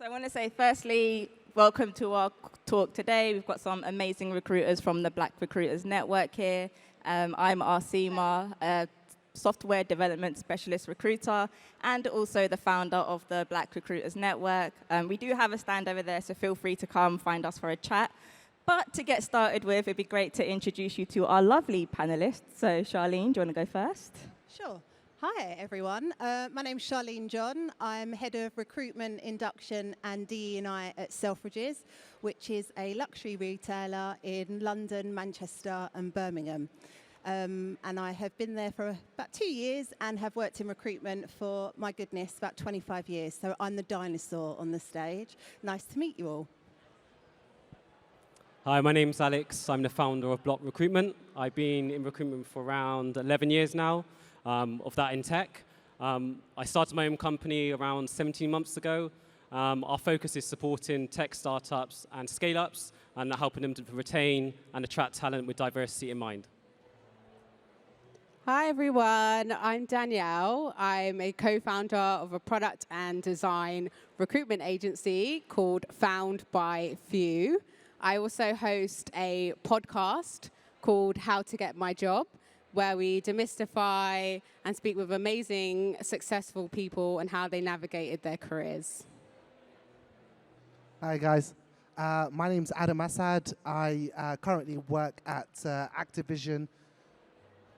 I want to say, firstly, welcome to our talk today. We've got some amazing recruiters from the Black Recruiters Network here. I'm Arsema, a software development specialist recruiter, and also the founder of the Black Recruiters Network. We do have a stand over there, so feel free to come find us for a chat. But to get started with, it'd be great to introduce you to our lovely panelists. So, Sharlene, do you want to go first? Sure. Hi, everyone. My name's Sharlene John. I'm head of recruitment, induction, and DE&I at Selfridges, which is a luxury retailer in London, Manchester, and Birmingham. And I have been there for about 2 years and have worked in recruitment for, my goodness, about 25 years. So I'm the dinosaur on the stage. Nice to meet you all. Hi, my name's Alix. I'm the founder of Bloc Recruitment. I've been in recruitment for around 11 years now, of that in tech. I started my own company around 17 months ago. Our focus is supporting tech startups and scale-ups and helping them to retain and attract talent with diversity in mind. Hi, everyone. I'm Danielle. I'm a co-founder of a product and design recruitment agency called FoundbyFew. I also host a podcast called How to Get My Job, where we demystify and speak with amazing, successful people and how they navigated their careers. Hi, guys. My name's Asad. I currently work at Activision,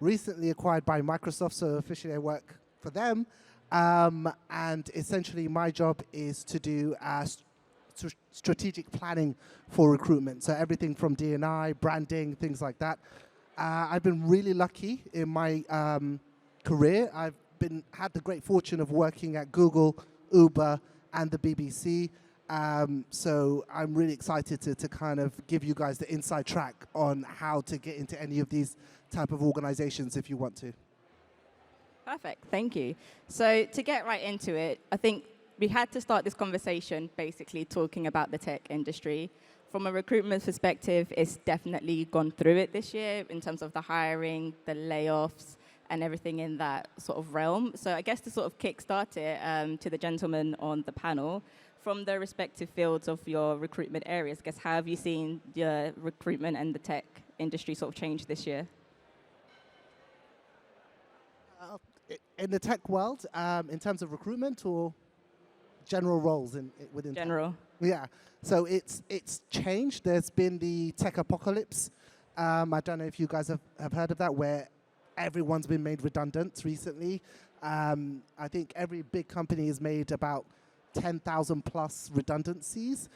recently acquired by Microsoft, so officially I work for them. And essentially my job is to do strategic planning for recruitment. So everything from D&I, branding, things like that. I've been really lucky in my career. I've had the great fortune of working at Google, Uber, and the BBC. So I'm really excited to kind of give you guys the inside track on how to get into any of these type of organizations if you want to. Perfect, thank you. So to get right into it, I think we had to start this conversation basically talking about the tech industry. From a recruitment perspective, it's definitely gone through it this year in terms of the hiring, the layoffs, and everything in that sort of realm. So I guess to sort of kickstart it to the gentlemen on the panel, from the respective fields of your recruitment areas, I guess how have you seen the recruitment and the tech industry sort of change this year? In the tech world, in terms of recruitment or general roles within general? Tech? Yeah, so it's changed. There's been the tech apocalypse. I don't know if you guys have heard of that, where everyone's been made redundant recently. I think every big company has made about 10,000 plus redundancies.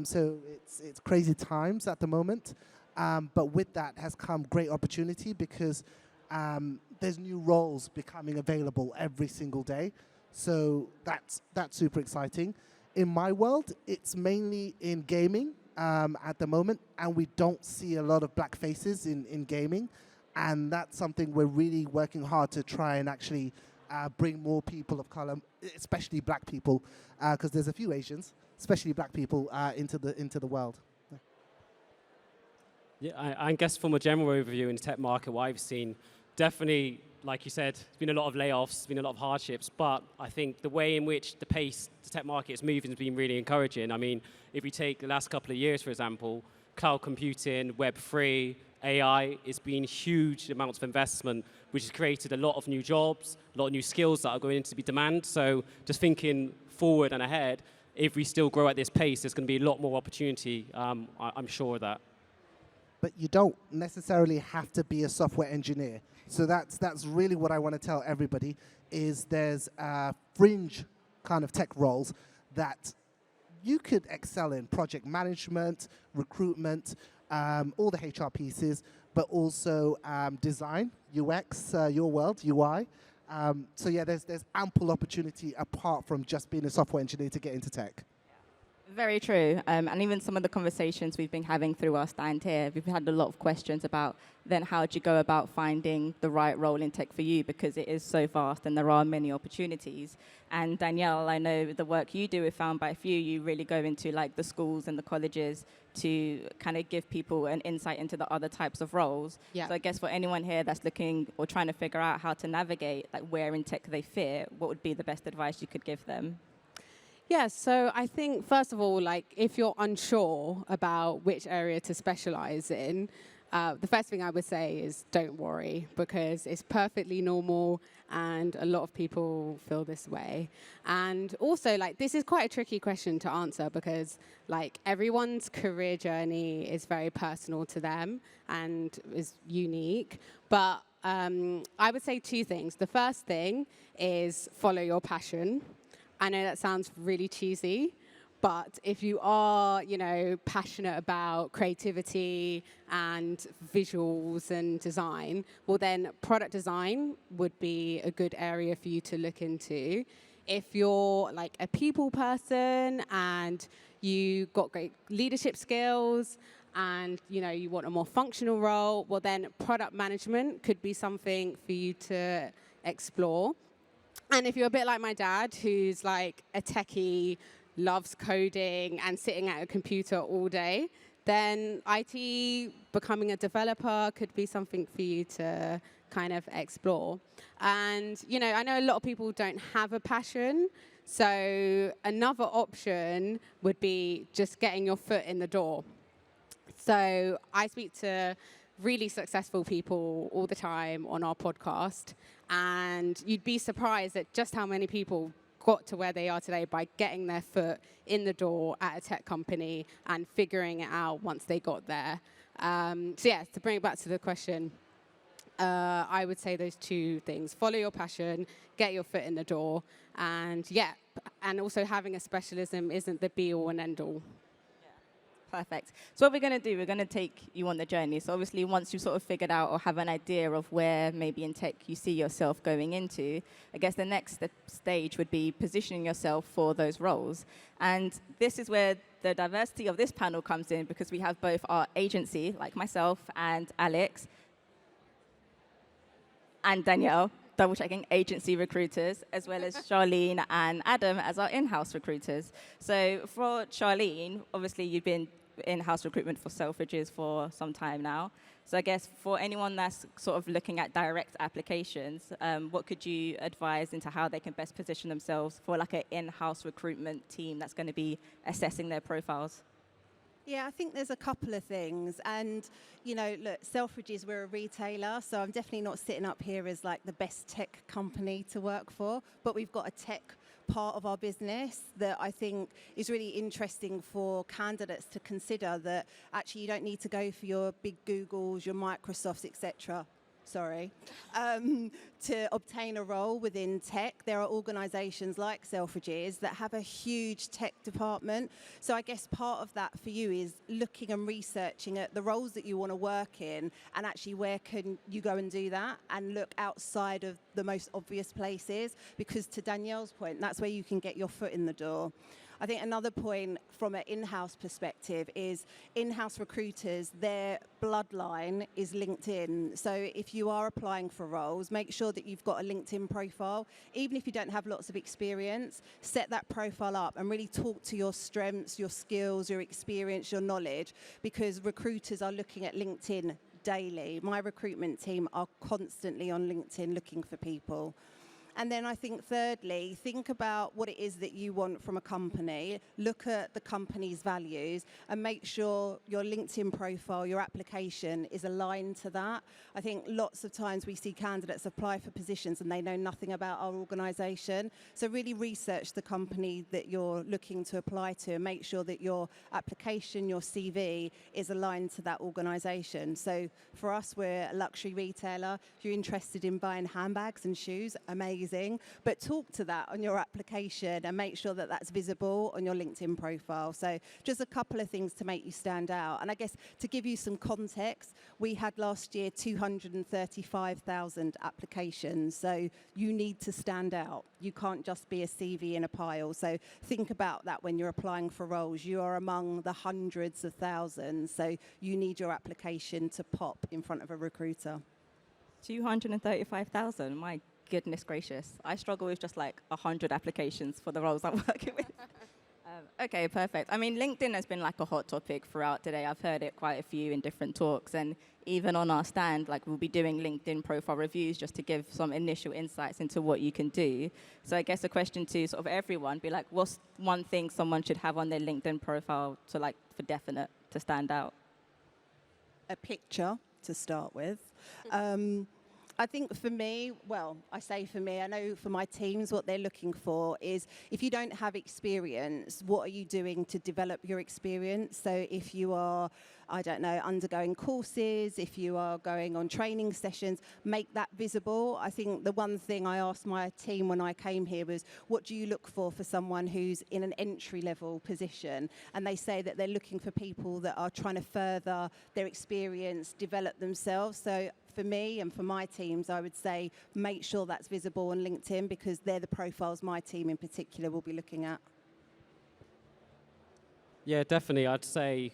So it's crazy times at the moment. But with that has come great opportunity because there's new roles becoming available every single day. So that's super exciting. In my world, it's mainly in gaming at the moment, and we don't see a lot of black faces in gaming. And that's something we're really working hard to try and actually bring more people of color, especially black people, because there's a few Asians, especially black people, into the world. Yeah, I guess from a general overview in the tech market, what I've seen, definitely, like you said, there's been a lot of layoffs, there's been a lot of hardships, but I think the way in which the pace the tech market is moving has been really encouraging. I mean, if we take the last couple of years, for example, cloud computing, Web3, AI, it's been huge amounts of investment, which has created a lot of new jobs, a lot of new skills that are going to be demand. So just thinking forward and ahead, if we still grow at this pace, there's going to be a lot more opportunity, I'm sure of that. But you don't necessarily have to be a software engineer. So that's really what I want to tell everybody, is there's fringe kind of tech roles that you could excel in: project management, recruitment, all the HR pieces, but also design, UX, your world, UI. So yeah, there's ample opportunity apart from just being a software engineer to get into tech. Very true. And even some of the conversations we've been having through our stand here, we've had a lot of questions about then how do you go about finding the right role in tech for you, because it is so fast and there are many opportunities. And Danielle, I know the work you do with FoundbyFew, you really go into like the schools and the colleges to kind of give people an insight into the other types of roles. Yeah. So I guess for anyone here that's looking or trying to figure out how to navigate like where in tech they fit, what would be the best advice you could give them? Yeah, so I think, first of all, like, if you're unsure about which area to specialize in, the first thing I would say is don't worry, because it's perfectly normal and a lot of people feel this way. And also, like, this is quite a tricky question to answer because, like, everyone's career journey is very personal to them and is unique. But I would say two things. The first thing is follow your passion. I know that sounds really cheesy, but if you are, passionate about creativity and visuals and design, well then product design would be a good area for you to look into. If you're like a people person and you got great leadership skills and you want a more functional role, well then product management could be something for you to explore. And if you're a bit like my dad, who's like a techie, loves coding and sitting at a computer all day, then IT, becoming a developer, could be something for you to kind of explore. And, I know a lot of people don't have a passion. So another option would be just getting your foot in the door. So I speak to really successful people all the time on our podcast, and you'd be surprised at just how many people got to where they are today by getting their foot in the door at a tech company and figuring it out once they got there. To bring it back to the question, I would say those two things: follow your passion, get your foot in the door, and also having a specialism isn't the be-all and end-all. Perfect. So what we're going to do, we're going to take you on the journey. So obviously, once you've sort of figured out or have an idea of where maybe in tech you see yourself going into, I guess the next stage would be positioning yourself for those roles. And this is where the diversity of this panel comes in, because we have both our agency, like myself and Alix, and Danielle, double-checking agency recruiters, as well as Sharlene and Adam as our in-house recruiters. So for Sharlene, obviously you've been in-house recruitment for Selfridges for some time now. So I guess for anyone that's sort of looking at direct applications, what could you advise into how they can best position themselves for like an in-house recruitment team that's going to be assessing their profiles? Yeah, I think there's a couple of things. And, look, Selfridges, we're a retailer, so I'm definitely not sitting up here as like the best tech company to work for, but we've got a tech part of our business that I think is really interesting for candidates to consider, that actually you don't need to go for your big Googles, your Microsofts, etc. To obtain a role within tech. There are organisations like Selfridges that have a huge tech department. So I guess part of that for you is looking and researching at the roles that you want to work in, and actually where can you go and do that, and look outside of the most obvious places, because to Danielle's point, that's where you can get your foot in the door. I think another point from an in-house perspective is in-house recruiters, their bloodline is LinkedIn. So if you are applying for roles, make sure that you've got a LinkedIn profile. Even if you don't have lots of experience, set that profile up and really talk to your strengths, your skills, your experience, your knowledge, because recruiters are looking at LinkedIn daily. My recruitment team are constantly on LinkedIn looking for people. And then I think thirdly, think about what it is that you want from a company. Look at the company's values and make sure your LinkedIn profile, your application is aligned to that. I think lots of times we see candidates apply for positions and they know nothing about our organisation. So really research the company that you're looking to apply to and make sure that your application, your CV is aligned to that organisation. So for us, we're a luxury retailer. If you're interested in buying handbags and shoes, amazing. But talk to that on your application and make sure that that's visible on your LinkedIn profile. So just a couple of things to make you stand out. And I guess to give you some context, we had last year 235,000 applications. So you need to stand out. You can't just be a CV in a pile. So think about that when you're applying for roles. You are among the hundreds of thousands. So you need your application to pop in front of a recruiter. 235,000, my goodness gracious. I struggle with just like 100 applications for the roles I'm working with. Okay, perfect. I mean, LinkedIn has been like a hot topic throughout today. I've heard it quite a few in different talks, and even on our stand, like we'll be doing LinkedIn profile reviews just to give some initial insights into what you can do. So I guess a question to sort of everyone be like, what's one thing someone should have on their LinkedIn profile to like for definite to stand out? A picture to start with. I think for me, well, I say for me, I know for my teams, what they're looking for is if you don't have experience, what are you doing to develop your experience? So if you are, I don't know, undergoing courses, if you are going on training sessions, make that visible. I think the one thing I asked my team when I came here was, what do you look for someone who's in an entry-level position? And they say that they're looking for people that are trying to further their experience, develop themselves. So for me and for my teams, I would say make sure that's visible on LinkedIn because they're the profiles my team in particular will be looking at. Yeah, definitely. I'd say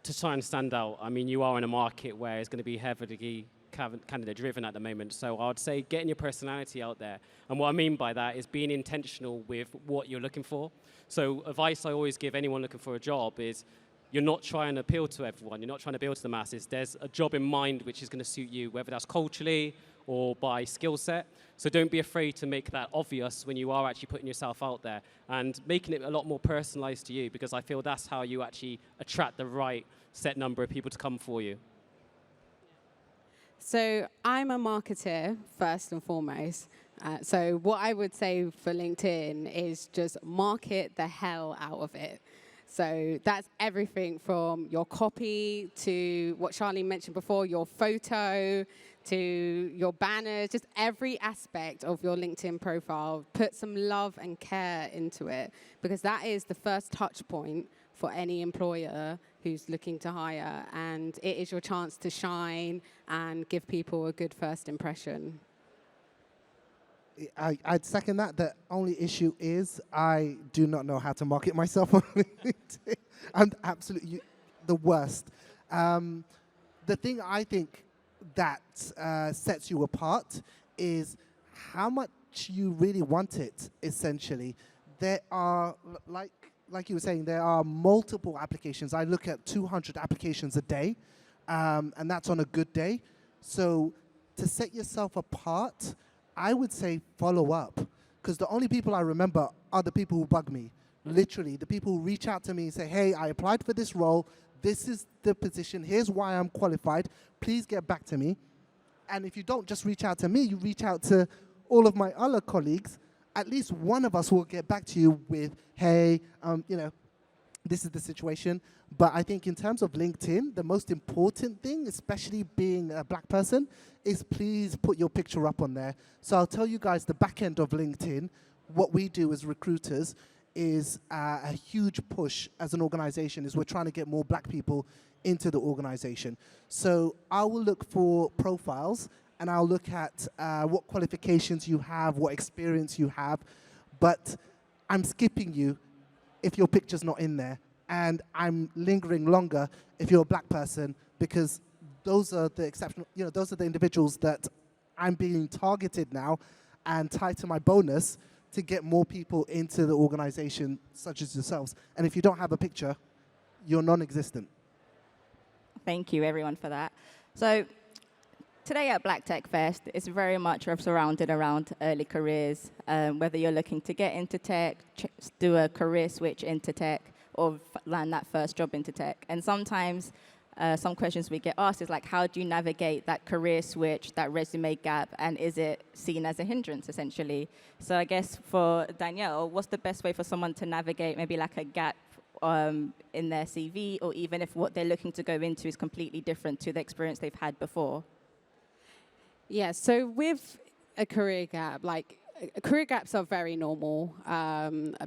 to try and stand out, I mean, you are in a market where it's going to be heavily candidate driven at the moment. So I'd say getting your personality out there. And what I mean by that is being intentional with what you're looking for. So advice I always give anyone looking for a job is you're not trying to appeal to everyone. You're not trying to appeal to the masses. There's a job in mind which is going to suit you, whether that's culturally or by skill set. So don't be afraid to make that obvious when you are actually putting yourself out there and making it a lot more personalized to you, because I feel that's how you actually attract the right set number of people to come for you. So I'm a marketer first and foremost. So what I would say for LinkedIn is just market the hell out of it. So that's everything from your copy to what Sharlene mentioned before, your photo, to your banners, just every aspect of your LinkedIn profile. Put some love and care into it because that is the first touch point for any employer who's looking to hire, and it is your chance to shine and give people a good first impression. I'd second that. The only issue is I do not know how to market myself on LinkedIn. I'm absolutely the worst. The thing I think that sets you apart is how much you really want it, essentially. There are, like you were saying, there are multiple applications. I look at 200 applications a day, and that's on a good day. So to set yourself apart, I would say follow up, because the only people I remember are the people who bug me. Literally, the people who reach out to me and say, hey, I applied for this role. This is the position. Here's why I'm qualified. Please get back to me. And if you don't just reach out to me, you reach out to all of my other colleagues, at least one of us will get back to you with, hey, this is the situation. But I think in terms of LinkedIn, the most important thing, especially being a black person, is please put your picture up on there. So I'll tell you guys the back end of LinkedIn. What we do as recruiters is a huge push as an organization is we're trying to get more black people into the organization. So I will look for profiles and I'll look at what qualifications you have, what experience you have, but I'm skipping you if your picture's not in there. And I'm lingering longer if you're a black person, because those are the exceptional, those are the individuals that I'm being targeted now and tied to my bonus to get more people into the organization, such as yourselves. And if you don't have a picture, you're non-existent. Thank you, everyone, for that. So today at Black Tech Fest, it's very much surrounded around early careers, whether you're looking to get into tech, do a career switch into tech, or land that first job into tech. And sometimes some questions we get asked is like, how do you navigate that career switch, that resume gap, and is it seen as a hindrance, essentially? So I guess for Danielle, what's the best way for someone to navigate maybe like a gap in their CV, or even if what they're looking to go into is completely different to the experience they've had before? Yeah, so with a career gap, career gaps are very normal.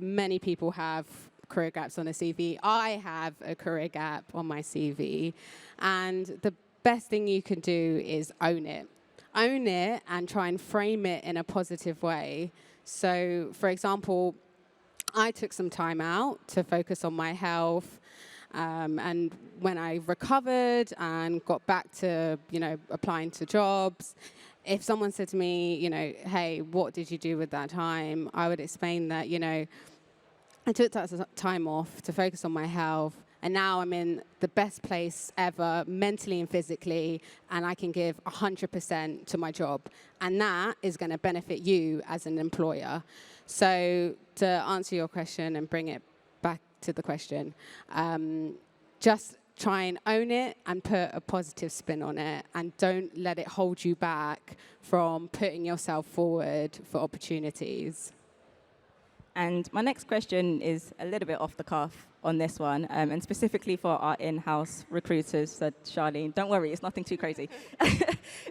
Many people have career gaps on a CV. I have a career gap on my CV. And the best thing you can do is own it. Own it and try and frame it in a positive way. So, for example, I took some time out to focus on my health. And when I recovered and got back to, applying to jobs, if someone said to me, hey, what did you do with that time? I would explain that, I took that time off to focus on my health, and now I'm in the best place ever, mentally and physically, and I can give 100% to my job. And that is going to benefit you as an employer. So to answer your question and bring it back to the question, just try and own it and put a positive spin on it, and don't let it hold you back from putting yourself forward for opportunities. And my next question is a little bit off the cuff on this one, and specifically for our in-house recruiters, so Sharlene, don't worry, it's nothing too crazy.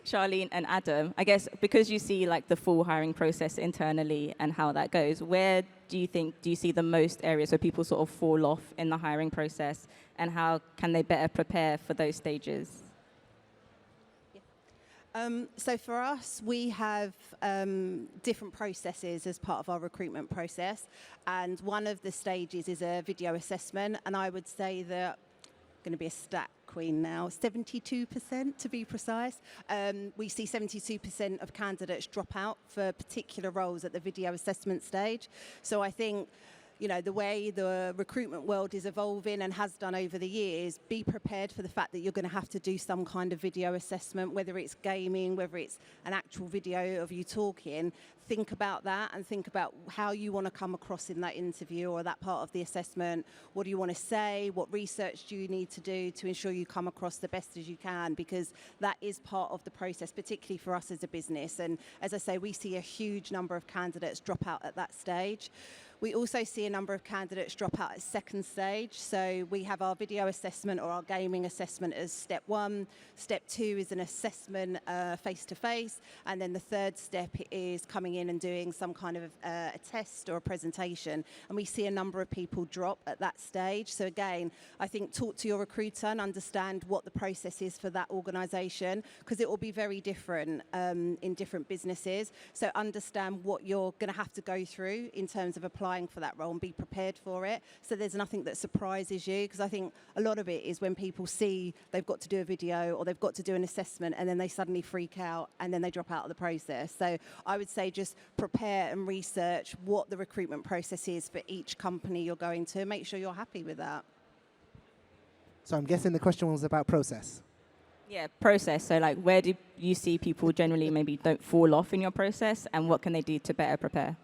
Sharlene and Adam, I guess because you see like the full hiring process internally and how that goes, where do you see the most areas where people sort of fall off in the hiring process, and how can they better prepare for those stages? So for us, we have different processes as part of our recruitment process. And one of the stages is a video assessment. And I would say that, I'm going to be a stat queen now, 72% to be precise. We see 72% of candidates drop out for particular roles at the video assessment stage. So I think, you know, the way the recruitment world is evolving and has done over the years, be prepared for the fact that you're going to have to do some kind of video assessment, whether it's gaming, whether it's an actual video of you talking. Think about that and think about how you want to come across in that interview or that part of the assessment. What do you want to say? What research do you need to do to ensure you come across the best as you can? Because that is part of the process, particularly for us as a business. And as I say, we see a huge number of candidates drop out at that stage. We also see a number of candidates drop out at second stage. So we have our video assessment or our gaming assessment as step one. Step two is an assessment face-to-face. And then the third step is coming in and doing some kind of a test or a presentation. And we see a number of people drop at that stage. So again, I think talk to your recruiter and understand what the process is for that organisation, because it will be very different in different businesses. So understand what you're going to have to go through in terms of applying for that role and be prepared for it. So there's nothing that surprises you, because I think a lot of it is when people see they've got to do a video or they've got to do an assessment and then they suddenly freak out and then they drop out of the process. So I would say just prepare and research what the recruitment process is for each company you're going to. Make sure you're happy with that. So I'm guessing the question was about process. Yeah, process. So like, where do you see people generally maybe don't fall off in your process, and what can they do to better prepare?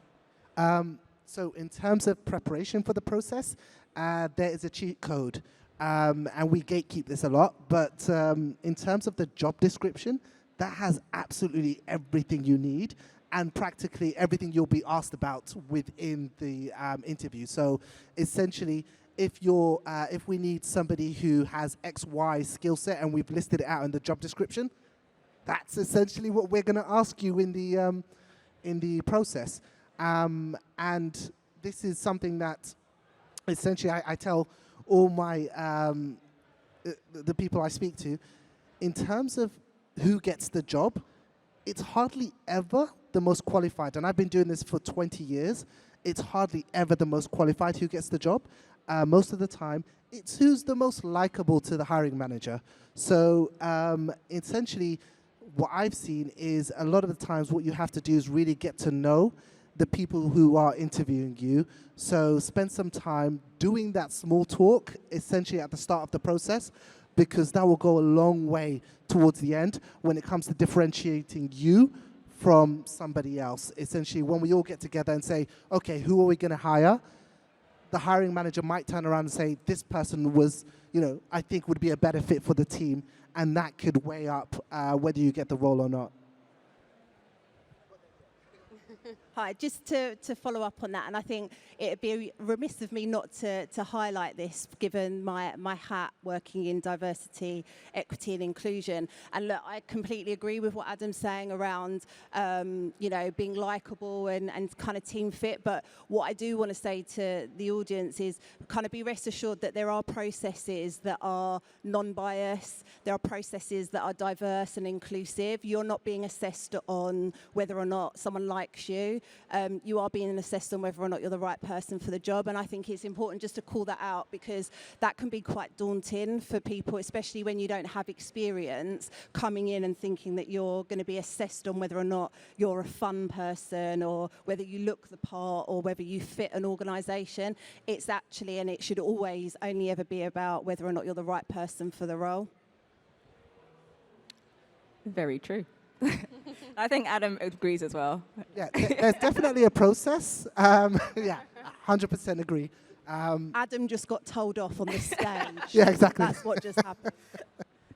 So in terms of preparation for the process, there is a cheat code, and we gatekeep this a lot, but in terms of the job description, that has absolutely everything you need and practically everything you'll be asked about within the interview. So essentially, if we need somebody who has XY skill set and we've listed it out in the job description, that's essentially what we're going to ask you in the process. And this is something that essentially I tell all my the people I speak to, in terms of who gets the job, it's hardly ever the most qualified. And I've been doing this for 20 years. It's hardly ever the most qualified who gets the job. Most of the time, it's who's the most likable to the hiring manager. So essentially, what I've seen is a lot of the times what you have to do is really get to know the people who are interviewing you. So spend some time doing that small talk, essentially at the start of the process, because that will go a long way towards the end when it comes to differentiating you from somebody else. Essentially, when we all get together and say, okay, who are we going to hire? The hiring manager might turn around and say, this person was, I think would be a better fit for the team. And that could weigh up whether you get the role or not. Hi, just to follow up on that, and I think it would be remiss of me not to highlight this, given my hat working in diversity, equity and inclusion. And look, I completely agree with what Adam's saying around, being likable and kind of team fit. But what I do want to say to the audience is kind of be rest assured that there are processes that are non-biased. There are processes that are diverse and inclusive. You're not being assessed on whether or not someone likes you. you are being assessed on whether or not you're the right person for the job. And I think it's important just to call that out, because that can be quite daunting for people, especially when you don't have experience coming in and thinking that you're going to be assessed on whether or not you're a fun person, or whether you look the part, or whether you fit an organisation. It's actually, and it should always only ever be about whether or not you're the right person for the role. Very true. I think Adam agrees as well. Yeah, there's definitely a process. Yeah, 100% agree. Adam just got told off on the stage. Yeah, exactly. That's what just happened.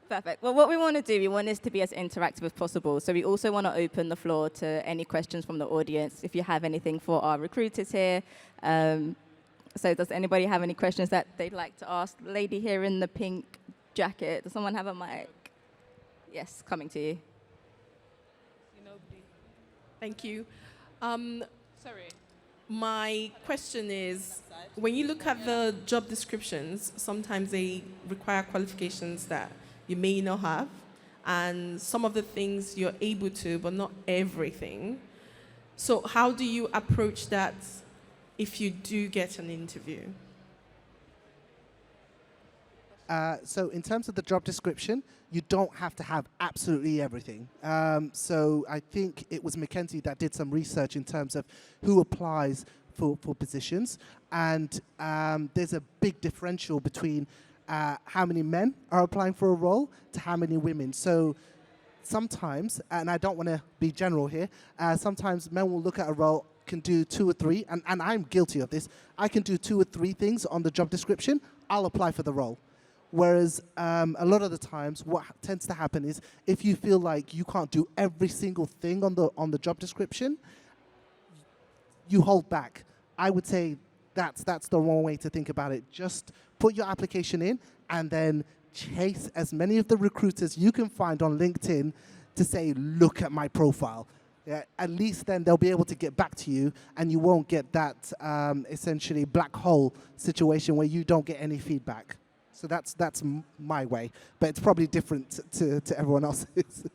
Perfect. Well, what we want to do, we want this to be as interactive as possible. So we also want to open the floor to any questions from the audience. If you have anything for our recruiters here. So does anybody have any questions that they'd like to ask? The lady here in the pink jacket. Does someone have a mic? Yes, coming to you. Thank you. Sorry. My question is, when you look at the job descriptions, sometimes they require qualifications that you may not have, and some of the things you're able to, but not everything. So how do you approach that if you do get an interview? So in terms of the job description, you don't have to have absolutely everything. So I think it was Mackenzie that did some research in terms of who applies for positions. And there's a big differential between how many men are applying for a role to how many women. So sometimes, and I don't want to be general here, sometimes men will look at a role, can do 2 or 3, and I'm guilty of this. I can do 2 or 3 things on the job description. I'll apply for the role. Whereas a lot of the times, what tends to happen is if you feel like you can't do every single thing on the job description, you hold back. I would say that's the wrong way to think about it. Just put your application in and then chase as many of the recruiters you can find on LinkedIn to say, look at my profile. Yeah, at least then they'll be able to get back to you, and you won't get that essentially black hole situation where you don't get any feedback. So that's my way, but it's probably different to everyone else's.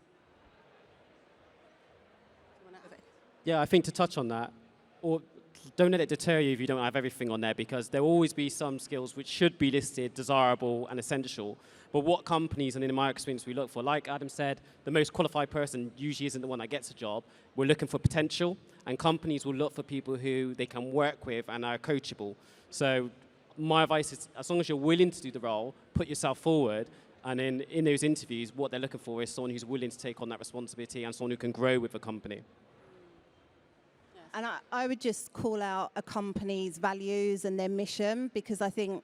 Yeah, I think to touch on that, or don't let it deter you if you don't have everything on there, because there will always be some skills which should be listed desirable and essential. But what companies, and in my experience, we look for, like Adam said, the most qualified person usually isn't the one that gets a job. We're looking for potential, and companies will look for people who they can work with and are coachable. So my advice is, as long as you're willing to do the role, put yourself forward, and in those interviews, what they're looking for is someone who's willing to take on that responsibility and someone who can grow with a company. And I would just call out a company's values and their mission, because I think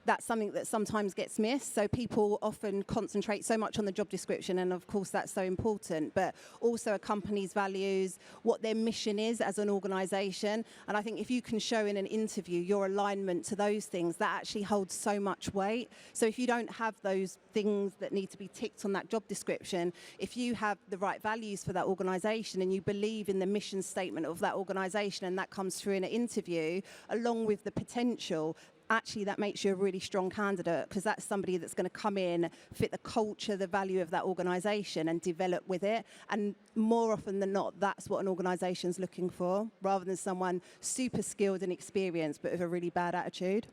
that's something that sometimes gets missed. So people often concentrate so much on the job description, and of course that's so important, but also a company's values, what their mission is as an organisation. And I think if you can show in an interview your alignment to those things, that actually holds so much weight. So if you don't have those things that need to be ticked on that job description, if you have the right values for that organisation and you believe in the mission statement of that organisation, and that comes through in an interview along with the potential, actually that makes you a really strong candidate, because that's somebody that's going to come in, fit the culture, the value of that organisation, and develop with it. And more often than not, that's what an organisation's looking for, rather than someone super skilled and experienced but with a really bad attitude.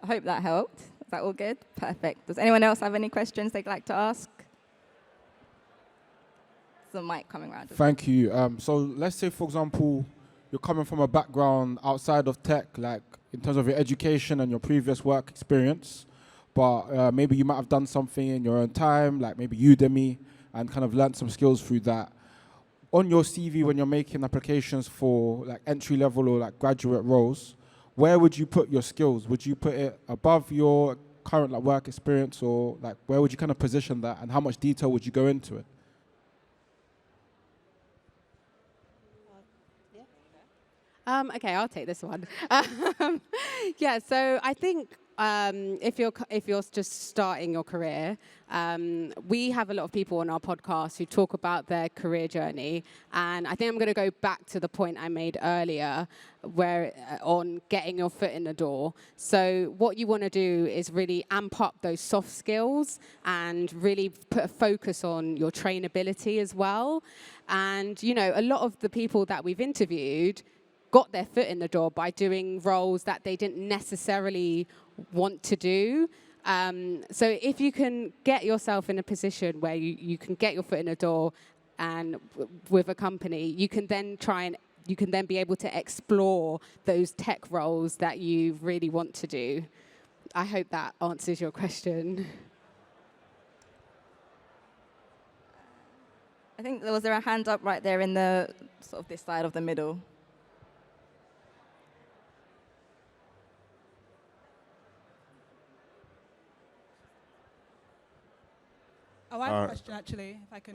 I hope that helped. Is that all good? Perfect. Does anyone else have any questions they'd like to ask? There's a mic coming around. Thank you. So let's say, for example, you're coming from a background outside of tech, like in terms of your education and your previous work experience, but maybe you might have done something in your own time, like maybe Udemy, and kind of learned some skills through that. On your CV, when you're making applications for like entry level or like graduate roles, where would you put your skills? Would you put it above your current like work experience, or like where would you kind of position that, and how much detail would you go into it? Okay, I'll take this one. Yeah, so I think if you're just starting your career, we have a lot of people on our podcast who talk about their career journey, and I think I'm going to go back to the point I made earlier, where on getting your foot in the door. So what you want to do is really amp up those soft skills and really put a focus on your trainability as well. And you know, a lot of the people that we've interviewed got their foot in the door by doing roles that they didn't necessarily want to do. So if you can get yourself in a position where you can get your foot in the door and with a company, you can then be able to explore those tech roles that you really want to do. I hope that answers your question. I think was there a hand up right there in the sort of this side of the middle? Oh, I have a question, actually, if I can.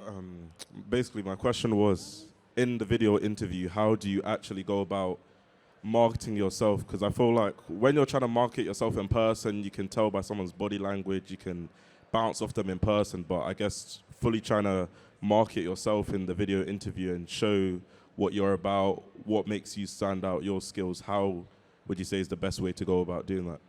Basically, my question was, in the video interview, how do you actually go about marketing yourself? Because I feel like when you're trying to market yourself in person, you can tell by someone's body language, you can bounce off them in person, but I guess fully trying to market yourself in the video interview and show what you're about, what makes you stand out, your skills, how would you say is the best way to go about doing that?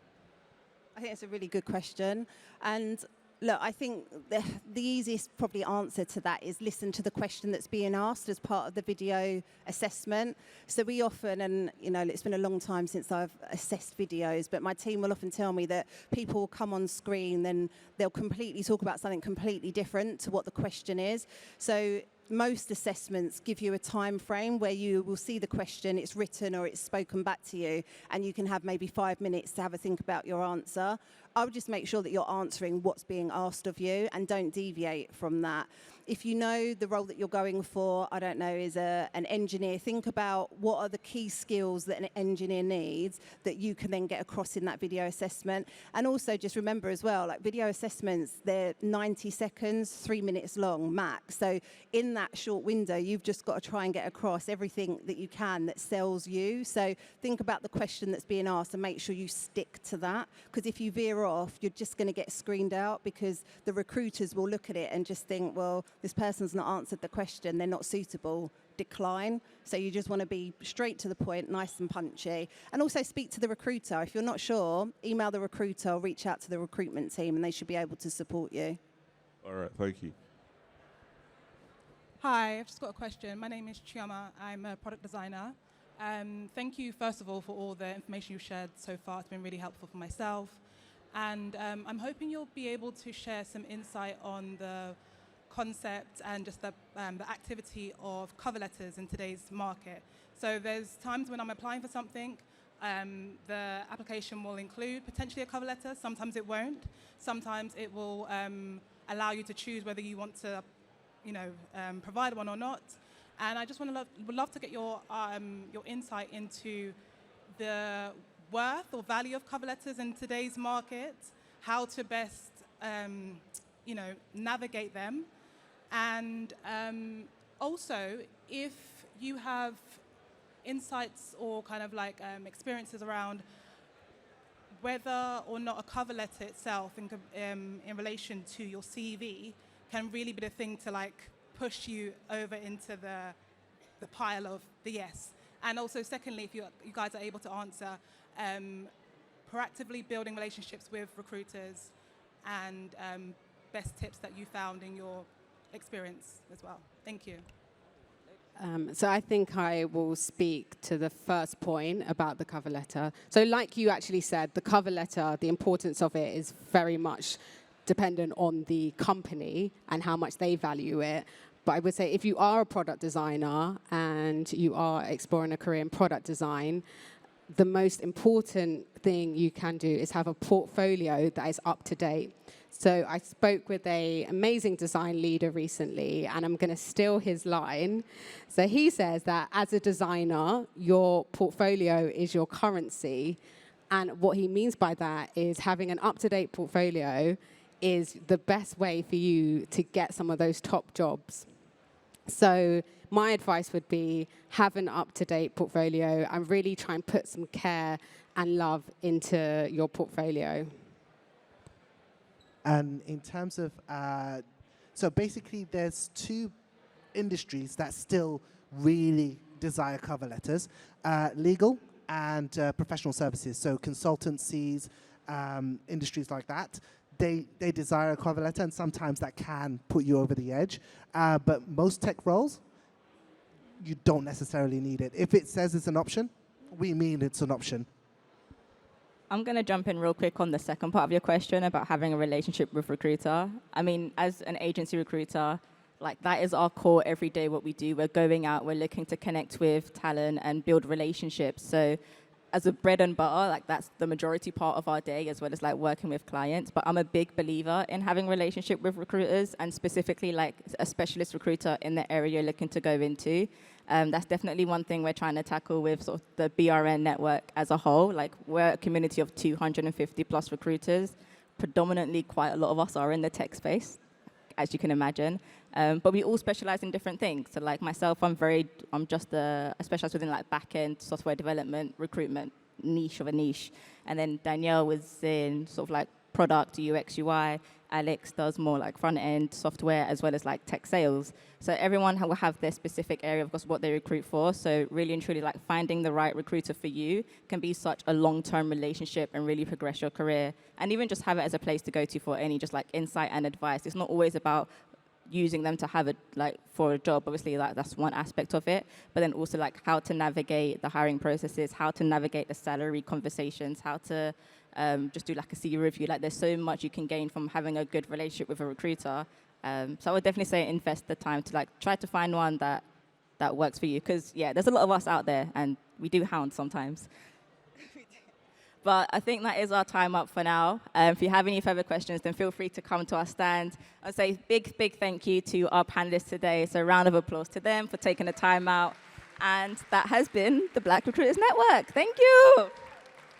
I think it's a really good question. And look, I think the easiest probably answer to that is listen to the question that's being asked as part of the video assessment. So we often, and you know, it's been a long time since I've assessed videos, but my team will often tell me that people will come on screen, then they'll completely talk about something completely different to what the question is. So most assessments give you a time frame where you will see the question, it's written or it's spoken back to you, and you can have maybe 5 minutes to have a think about your answer. I would just make sure that you're answering what's being asked of you and don't deviate from that. If you know the role that you're going for, I don't know, is an engineer, think about what are the key skills that an engineer needs that you can then get across in that video assessment. And also just remember as well, like video assessments, they're 90 seconds, 3 minutes long max. So in that short window, you've just got to try and get across everything that you can that sells you. So think about the question that's being asked and make sure you stick to that. Because if you veer off, you're just going to get screened out because the recruiters will look at it and just think, well, this person's not answered the question, they're not suitable, decline. So you just want to be straight to the point, nice and punchy. And also speak to the recruiter. If you're not sure, email the recruiter or reach out to the recruitment team and they should be able to support you. All right, thank you. Hi, I've just got a question. My name is Chioma. I'm a product designer. Thank you, first of all, for all the information you've shared so far. It's been really helpful for myself. And I'm hoping you'll be able to share some insight on the concept and just the activity of cover letters in today's market. So there's times when I'm applying for something, the application will include potentially a cover letter. Sometimes it won't. Sometimes it will allow you to choose whether you want to, provide one or not. And I just would love to get your insight into the worth or value of cover letters in today's market, how to best, navigate them. And also, if you have insights or kind of like experiences around whether or not a cover letter itself in relation to your CV can really be the thing to like push you over into the pile of the yes. And also, secondly, if you guys are able to answer, proactively building relationships with recruiters and best tips that you found in your experience as well. Thank you. So I think I will speak to the first point about the cover letter. So like you actually said, the cover letter, the importance of it is very much dependent on the company and how much they value it. But I would say if you are a product designer and you are exploring a career in product design, the most important thing you can do is have a portfolio that is up to date. So I spoke with an amazing design leader recently, and I'm going to steal his line. So he says that as a designer, your portfolio is your currency. And what he means by that is having an up-to-date portfolio is the best way for you to get some of those top jobs. So my advice would be have an up-to-date portfolio and really try and put some care and love into your portfolio. And in terms of, so basically there's two industries that still really desire cover letters, legal and professional services, so consultancies, industries like that. They desire a cover letter, and sometimes that can put you over the edge. But most tech roles, you don't necessarily need it. If it says it's an option, we mean it's an option. I'm going to jump in real quick on the second part of your question about having a relationship with recruiter. I mean, as an agency recruiter, like that is our core every day what we do. We're going out, we're looking to connect with talent and build relationships. So as a bread and butter, like that's the majority part of our day, as well as like working with clients. But I'm a big believer in having a relationship with recruiters, and specifically like a specialist recruiter in the area you're looking to go into. That's definitely one thing we're trying to tackle with sort of the BRN network as a whole. Like we're a community of 250 plus recruiters. Predominantly, quite a lot of us are in the tech space, as you can imagine. But we all specialize in different things. So like myself, I specialize within like back-end software development, recruitment, niche of a niche. And then Danielle was in sort of like product, UX, UI. Alix does more like front-end software as well as like tech sales. So everyone will have their specific area of course what they recruit for. So really and truly like finding the right recruiter for you can be such a long-term relationship and really progress your career. And even just have it as a place to go to for any just like insight and advice. It's not always about using them to have it like for a job. Obviously like that's one aspect of it, but then also like how to navigate the hiring processes, how to navigate the salary conversations, how to just do like a CV review. Like there's so much you can gain from having a good relationship with a recruiter. So I would definitely say invest the time to like try to find one that works for you, because yeah, there's a lot of us out there and we do hound sometimes. But I think that is our time up for now. If you have any further questions, then feel free to come to our stand. I'd say big thank you to our panelists today. So a round of applause to them for taking the time out. And that has been the Black Recruiters Network. Thank you.